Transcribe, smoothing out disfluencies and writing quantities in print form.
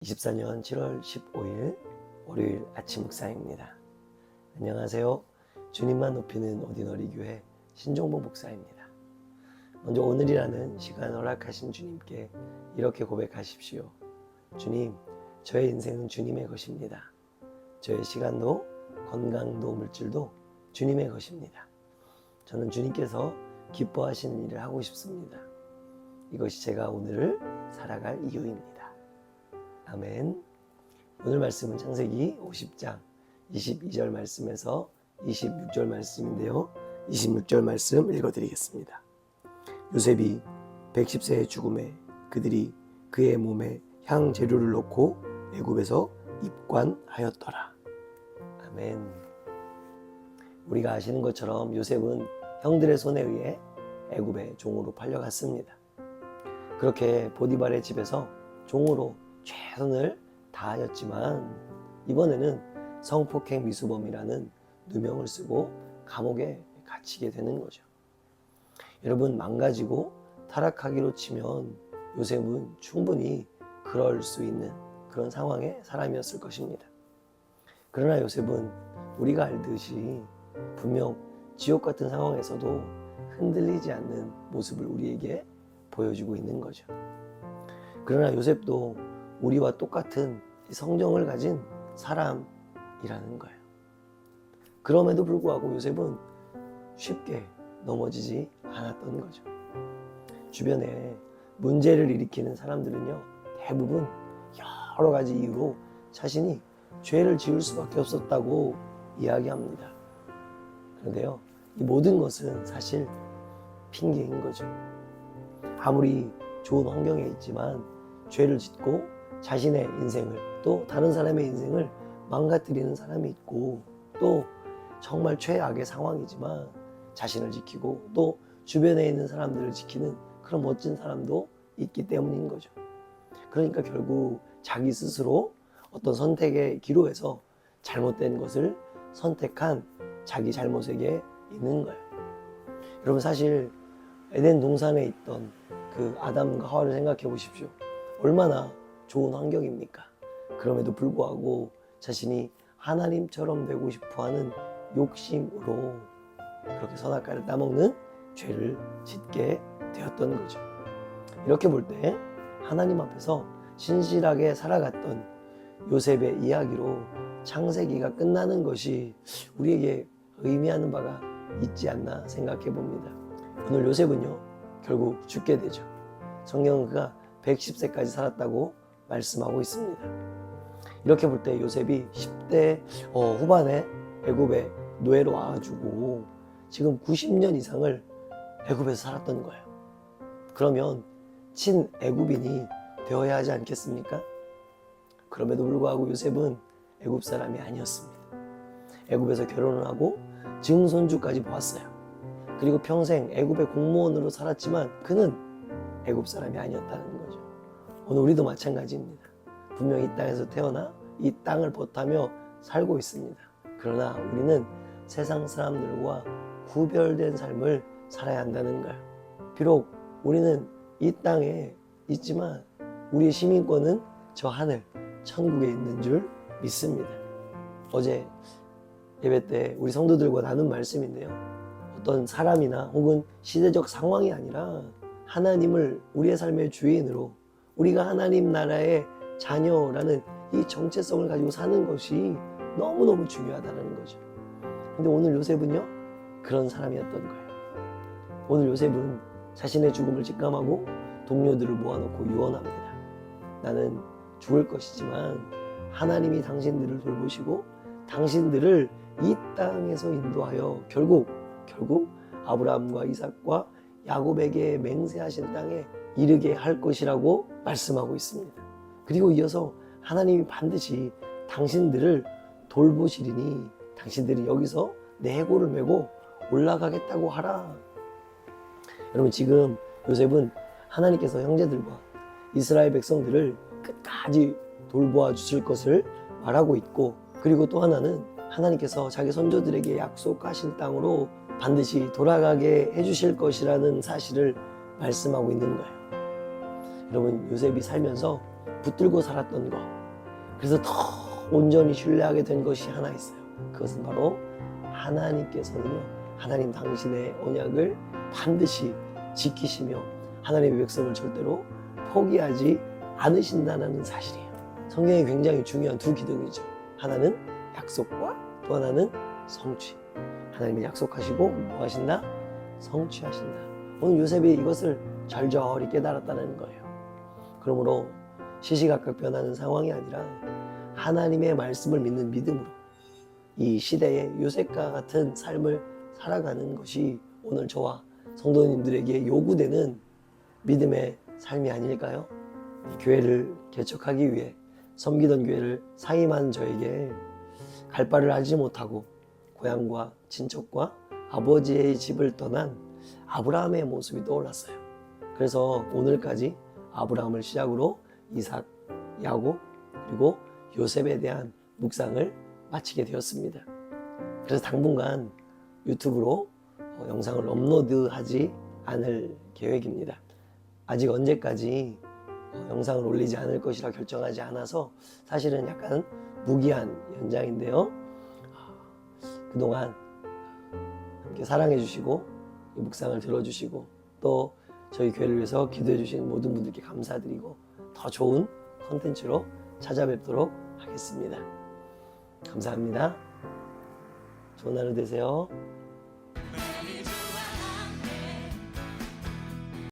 24년 7월 15일 월요일 아침 묵상입니다. 안녕하세요. 주님만 높이는 오디너리 교회 신종보 목사입니다. 먼저 오늘이라는 시간 허락하신 주님께 이렇게 고백하십시오. 주님, 저의 인생은 주님의 것입니다. 저의 시간도 건강도 물질도 주님의 것입니다. 저는 주님께서 기뻐하시는 일을 하고 싶습니다. 이것이 제가 오늘을 살아갈 이유입니다. 아멘. 오늘 말씀은 창세기 50장 22절 말씀에서 26절 말씀인데요. 26절 말씀 읽어드리겠습니다. 요셉이 110세의 죽음에 그들이 그의 몸에 향 재료를 넣고 애굽에서 입관하였더라. 아멘. 우리가 아시는 것처럼 요셉은 형들의 손에 의해 애굽의 종으로 팔려갔습니다. 그렇게 보디발의 집에서 종으로 최선을 다하였지만 이번에는 성폭행 미수범이라는 누명을 쓰고 감옥에 갇히게 되는 거죠. 여러분, 망가지고 타락하기로 치면 요셉은 충분히 그럴 수 있는 그런 상황의 사람이었을 것입니다. 그러나 요셉은 우리가 알듯이 분명 지옥 같은 상황에서도 흔들리지 않는 모습을 우리에게 보여주고 있는 거죠. 그러나 요셉도 우리와 똑같은 성정을 가진 사람이라는 거예요. 그럼에도 불구하고 요셉은 쉽게 넘어지지 않았던 거죠. 주변에 문제를 일으키는 사람들은요, 대부분 여러 가지 이유로 자신이 죄를 지을 수밖에 없었다고 이야기합니다. 그런데요, 이 모든 것은 사실 핑계인 거죠. 아무리 좋은 환경에 있지만 죄를 짓고 자신의 인생을 또 다른 사람의 인생을 망가뜨리는 사람이 있고, 또 정말 최악의 상황이지만 자신을 지키고 또 주변에 있는 사람들을 지키는 그런 멋진 사람도 있기 때문인 거죠. 그러니까 결국 자기 스스로 어떤 선택의 기로에서 잘못된 것을 선택한 자기 잘못에게 있는 거예요. 여러분, 사실 에덴 동산에 있던 그 아담과 하와를 생각해 보십시오. 얼마나 좋은 환경입니까? 그럼에도 불구하고 자신이 하나님처럼 되고 싶어하는 욕심으로 그렇게 선악과를 따먹는 죄를 짓게 되었던 거죠. 이렇게 볼 때 하나님 앞에서 신실하게 살아갔던 요셉의 이야기로 창세기가 끝나는 것이 우리에게 의미하는 바가 있지 않나 생각해 봅니다. 오늘 요셉은요, 결국 죽게 되죠. 성경은 그가 110세까지 살았다고 말씀하고 있습니다. 이렇게 볼 때 요셉이 10대 후반에 애굽에 노예로 와가지고 지금 90년 이상을 애굽에서 살았던 거예요. 그러면 친 애굽인이 되어야 하지 않겠습니까? 그럼에도 불구하고 요셉은 애굽 사람이 아니었습니다. 애굽에서 결혼을 하고 증손주까지 보았어요. 그리고 평생 애굽의 공무원으로 살았지만 그는 애굽 사람이 아니었다는 거죠. 오늘 우리도 마찬가지입니다. 분명 이 땅에서 태어나 이 땅을 벗하며 살고 있습니다. 그러나 우리는 세상 사람들과 구별된 삶을 살아야 한다는 거예요. 비록 우리는 이 땅에 있지만 우리의 시민권은 저 하늘 천국에 있는 줄 믿습니다. 어제 예배 때 우리 성도들과 나눈 말씀인데요, 어떤 사람이나 혹은 시대적 상황이 아니라 하나님을 우리의 삶의 주인으로, 우리가 하나님 나라의 자녀라는 이 정체성을 가지고 사는 것이 너무너무 중요하다는 거죠. 근데 오늘 요셉은요, 그런 사람이었던 거예요. 오늘 요셉은 자신의 죽음을 직감하고 동료들을 모아놓고 유언합니다. 나는 죽을 것이지만 하나님이 당신들을 돌보시고 당신들을 이 땅에서 인도하여 결국 아브라함과 이삭과 야곱에게 맹세하신 땅에 이르게 할 것이라고 말씀하고 있습니다. 그리고 이어서 하나님이 반드시 당신들을 돌보시리니 당신들이 여기서 내 해골을 메고 올라가겠다고 하라. 여러분, 지금 요셉은 하나님께서 형제들과 이스라엘 백성들을 끝까지 돌보아 주실 것을 말하고 있고, 그리고 또 하나는 하나님께서 자기 선조들에게 약속하신 땅으로 반드시 돌아가게 해주실 것이라는 사실을 말씀하고 있는 거예요. 여러분, 요셉이 살면서 붙들고 살았던 것, 그래서 더 온전히 신뢰하게 된 것이 하나 있어요. 그것은 바로 하나님께서는요, 하나님 당신의 언약을 반드시 지키시며 하나님의 백성을 절대로 포기하지 않으신다는 사실이에요. 성경에 굉장히 중요한 두 기둥이죠. 하나는 약속과 또 하나는 성취. 하나님이 약속하시고 뭐 하신다? 성취하신다. 오늘 요셉이 이것을 절절히 깨달았다는 거예요. 그러므로 시시각각 변하는 상황이 아니라 하나님의 말씀을 믿는 믿음으로 이 시대에 요셉과 같은 삶을 살아가는 것이 오늘 저와 성도님들에게 요구되는 믿음의 삶이 아닐까요? 이 교회를 개척하기 위해 섬기던 교회를 사임한 저에게 갈 바를 알지 못하고 고향과 친척과 아버지의 집을 떠난 아브라함의 모습이 떠올랐어요. 그래서 오늘까지 아브라함을 시작으로 이삭, 야곱, 그리고 요셉에 대한 묵상을 마치게 되었습니다. 그래서 당분간 유튜브로 영상을 업로드하지 않을 계획입니다. 아직 언제까지 영상을 올리지 않을 것이라 결정하지 않아서 사실은 약간 무기한 연장인데요. 그동안 함께 사랑해 주시고 묵상을 들어주시고 또 저희 교회를 위해서 기도해 주신 모든 분들께 감사드리고 더 좋은 컨텐츠로 찾아뵙도록 하겠습니다. 감사합니다. 좋은 하루 되세요.